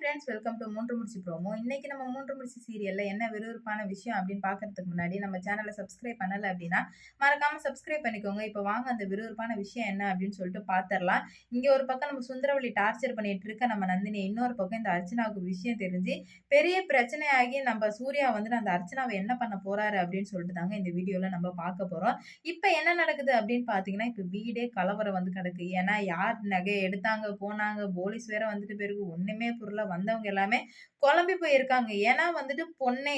Friends welcome to மூன்று முடிச்சு promo. இன்னைக்கு நம்ம மூன்று முடிச்சு சீரியல்ல என்ன விறுவிறுப்பான விஷயம் அப்படின்னு பார்க்கறதுக்கு முன்னாடி நம்ம சேனலை சப்ஸ்கிரைப் பண்ணல அப்படின்னா மறக்காம சப்ஸ்கிரைப் பண்ணிக்கோங்க. இப்போ வாங்க அந்த விறுவிறுப்பான விஷயம் என்ன அப்படின்னு சொல்லிட்டு பார்த்துடலாம். இங்க ஒரு பக்கம் நம்ம சுந்தரவழி டார்ச்சர் பண்ணிட்டு இருக்க நம்ம நந்தினி, இன்னொரு பக்கம் இந்த அர்ச்சனாவுக்கு விஷயம் தெரிஞ்சு பெரிய பிரச்சனையாகி நம்ம சூர்யா வந்துட்டு அந்த அர்ச்சனாவை என்ன பண்ண போறாரு அப்படின்னு சொல்லிட்டு தாங்க இந்த வீடியோல நம்ம பார்க்க போறோம். இப்ப என்ன நடக்குது அப்படின்னு பாத்தீங்கன்னா, இப்ப வீடே கலவரம் வந்து கிடக்கு. ஏன்னா யார் நகை எடுத்தாங்க போனாங்க, போலீஸ் வேற வந்துட்டு போயிருக்கு. ஒண்ணுமே புரியல. வந்தவங்க எல்லாமே குழம்பி போயிருக்காங்க. ஏன்னா வந்துட்டு பொண்ணே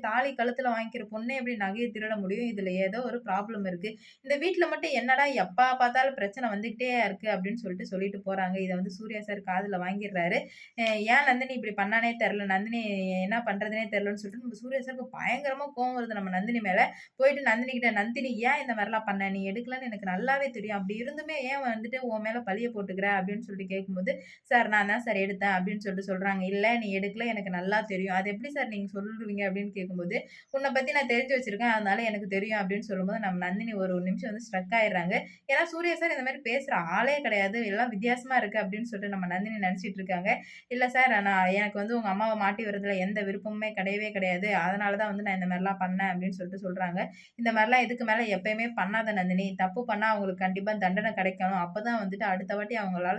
தாலி கழுத்துல வாங்கிக்கிற பொண்ணே எப்படி நகைய திருட முடியும்? இதுல ஏதோ ஒரு ப்ராப்ளம் இருக்கு. இந்த வீட்ல மட்டும் என்னடா எப்ப பார்த்தாலும் பிரச்சனை வந்துகிட்டே இருக்கு அப்படின்னு சொல்லிட்டு போறாங்க. இத வந்து சூர்யா சார் காதுல வாங்கிடுறாரு. ஏன் நந்தினி இப்படி பண்ணானே தெரியல. நந்தினி என்ன பண்றதுன்னே தெரியலன்னு சொல்லிட்டு நம்ம சூர்யா சாருக்கு பயங்கரமா கோவம் வருது நம்ம நந்தினி மேல. போயிட்டு நந்தினி கிட்ட, "நந்தினி ஏன் இந்த மாரிலாம் பண்ண? நீ எடுக்கலன்னு எனக்கு நல்லாவே தெரியும். அப்படி இருந்துமே ஏன் வந்துட்டு உன் மேல பழிய போட்டுக்கிற?" அப்படின்னு சொல்லிட்டு கேட்கும்போது, "சார் நான் தான் சார் எடுத்தேன்" அப்படின்னு சொல்லிட்டு சொல்றாங்க. "இல்ல நீ எடுக்கல எனக்கு நல்லா தெரியும்." "அது எப்படி சார் நீங்க சொல்லுவீங்க?" அப்படின்னு கேட்கும்போது, "உன்ன பத்தி நான் தெரிஞ்சு வச்சிருக்கேன். அதனால எனக்கு தெரியும்." அப்படின்னு சொல்லும்போது நம்ம நந்தினி ஒரு நிமிஷம் வந்து ஸ்ட்ரக் ஆயிடுறாங்க. ஏன்னா சூர்யா சார் இந்த மாரி பேசுற ஆளே கிடையாது. எல்லாம் வித்தியாசமா இருக்கு அப்படின்னு சொல்லிட்டு நம்ம நந்தினி நெனச்சிட்டு இருக்காங்க. "இல்ல சார் எனக்கு வந்து உங்க அம்மாவ மாட்டி விடுறதுல எந்த விருப்பமுமே கிடையவே கிடையாது. அதனால தான் வந்து நான் இந்த மாரிலாம் பண்ணேன்." அப்படின்னு சொல்லிட்டு சொல்றாங்க. "இந்த மாரிலாம் இதுக்கு மேல எப்பயுமே பண்ணாத நந்தினி. தப்பு பண்ணா அவங்களுக்கு கண்டிப்பா தண்டனை கிடைக்கணும். அப்பதான் வந்துட்டு அடுத்த வாட்டி அவங்களால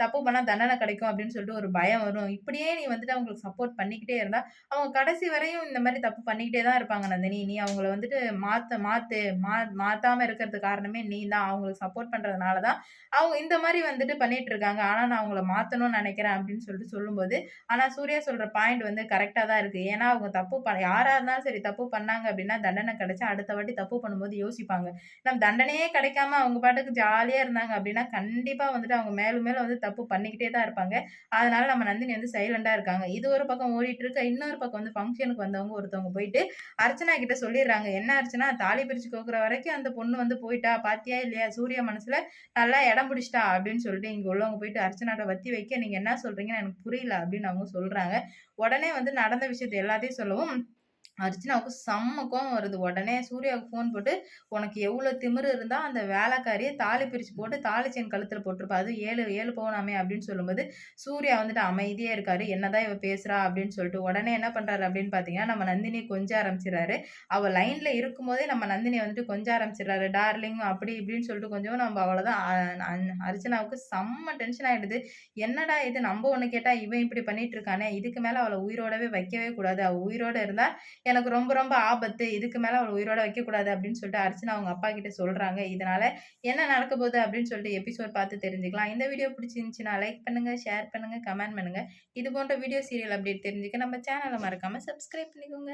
தப்பு பண்ணா தண்டனை கிடைக்கும் அப்படின்னு சொல்லிட்டு ஒரு பயம் வரும். இப்படியே நீ வந்துட்டு அவங்களுக்கு சப்போர்ட் பண்ணிக்கிட்டே இருந்தா, அவங்க கடைசி வரையும் இந்த மாரி தப்பு பண்ணிக்கிட்டே தான் இருப்பாங்க நந்தினி. நீ அவங்கள வந்துட்டு மாத்து. மாத்தாம இருக்கிறதுக்கு காரணமே நீ தான். அவங்களுக்கு சப்போர்ட் பண்றதுனால தான் அவங்க இந்த மாரி வந்துட்டு பண்ணிட்டு இருக்காங்க. ஆனா நான் அவங்கள மாத்தணும்னு நெனைக்கிறேன்." அப்படின்னு சொல்லிட்டு சொல்லும்போது, ஆனா சூர்யா சொல்ற பாயிண்ட் வந்து கரெக்ட்டா தான் இருக்கு. ஏன்னா அவங்க யாரா இருந்தாலும் சரி தப்பு பண்ணாங்க அப்படின்னா, தண்டனை கிடைச்சா அடுத்த வாட்டி தப்பு பண்ணும்போது யோசிப்பாங்க. தண்டனையே கிடைக்காம அவங்க பாட்டுக்கு ஜாலியா இருந்தாங்க அப்படின்னா, கண்டிப்பா வந்துட்டு அவங்க மேலும் மேலும் வந்து தப்பு பண்ணிக்கிட்டே தான் இருப்பாங்க. அதனால நம்ம நந்தினி வந்து சைலன்ட்டா இருக்காங்க. இது ஒரு பக்கம் ஓடிட்டு இருக்கு. இன்னொரு பக்கம் வந்து ஃபங்ஷனுக்கு வந்தவங்க ஒருத்தவங்க போயிட்டு அர்ச்சனா கிட்ட சொல்லிர்றாங்க. "என்ன அர்ச்சனா, தாலி பிரிச்சு கோக்குற வரைக்கும் அந்த பொண்ணு வந்து போயிட்டா. பாத்தியா இல்லையா? சூர்யா மனசுல நல்லா இடம் பிடிச்சுட்டா." அப்படின்னு சொல்லிட்டு இங்க உள்ளவங்க போயிட்டு அர்ச்சனாட்ட வத்தி வைக்க, "நீங்க என்ன சொல்றீங்கன்னு எனக்கு புரியல." அப்படின்னு அவங்க சொல்றாங்க. உடனே வந்து நடந்த விஷயத்த எல்லாத்தையும் சொல்லவும், அர்ச்சனாவுக்கு செம்ம கோவம் வருது. உடனே சூர்யாவுக்கு ஃபோன் போட்டு, "உனக்கு எவ்ளோ திமிரு இருந்தா அந்த வேலைக்காரிய தாலி பிரிச்சு போட்டு தாலி செயின் கழுத்துல போட்டுருப்ப. அதுவும் 7 பவுனாமே" அப்படின்னு சொல்லும்போது, சூர்யா வந்துட்டு அமைதியா இருக்காரு. "என்னதான் இவ பேசுறா?" அப்படின்னு சொல்லிட்டு. உடனே என்ன பண்றாரு அப்படின்னு பார்த்தீங்கன்னா, நம்ம நந்தினிய கொஞ்ச ஆரம்பிச்சுறாரு. அவ லைன்ல இருக்கும்போதே நம்ம நந்தினிய வந்துட்டு கொஞ்ச ஆரம்பிச்சுறாரு. டார்லிங் அப்படி இப்படின்னு சொல்லிட்டு கொஞ்சம் நம்ம அவ்வளோதான். அர்ச்சனாவுக்கு செம்ம டென்ஷன் ஆயிடுது. என்னடா இது நம்ம ஒண்ணு கேட்டா இவன் இப்படி பண்ணிட்டு இருக்கானே! இதுக்கு மேல அவள உயிரோடவே வைக்கவே கூடாது. அவ உயிரோட இருந்தா எனக்கு ரொம்ப ரொம்ப ஆபத்து. இதுக்கு மேல அவள உயிரோட வைக்கக்கூடாது அப்படின்னு சொல்லிட்டு அர்ச்சனா அவங்க அப்பா கிட்ட சொல்றாங்க. இதனால என்ன நடக்க போகுது அப்படின்னு சொல்லிட்டு எபிசோட் பார்த்து தெரிஞ்சுக்கலாம். இந்த வீடியோ பிடிச்சிருந்துச்சுன்னா லைக் பண்ணுங்க, ஷேர் பண்ணுங்க, கமெண்ட் பண்ணுங்க. இது போன்ற வீடியோ சீரியல் அப்டேட் தெரிஞ்சுக்க நம்ம சேனல மறக்காம சப்ஸ்கிரைப் பண்ணிக்கோங்க.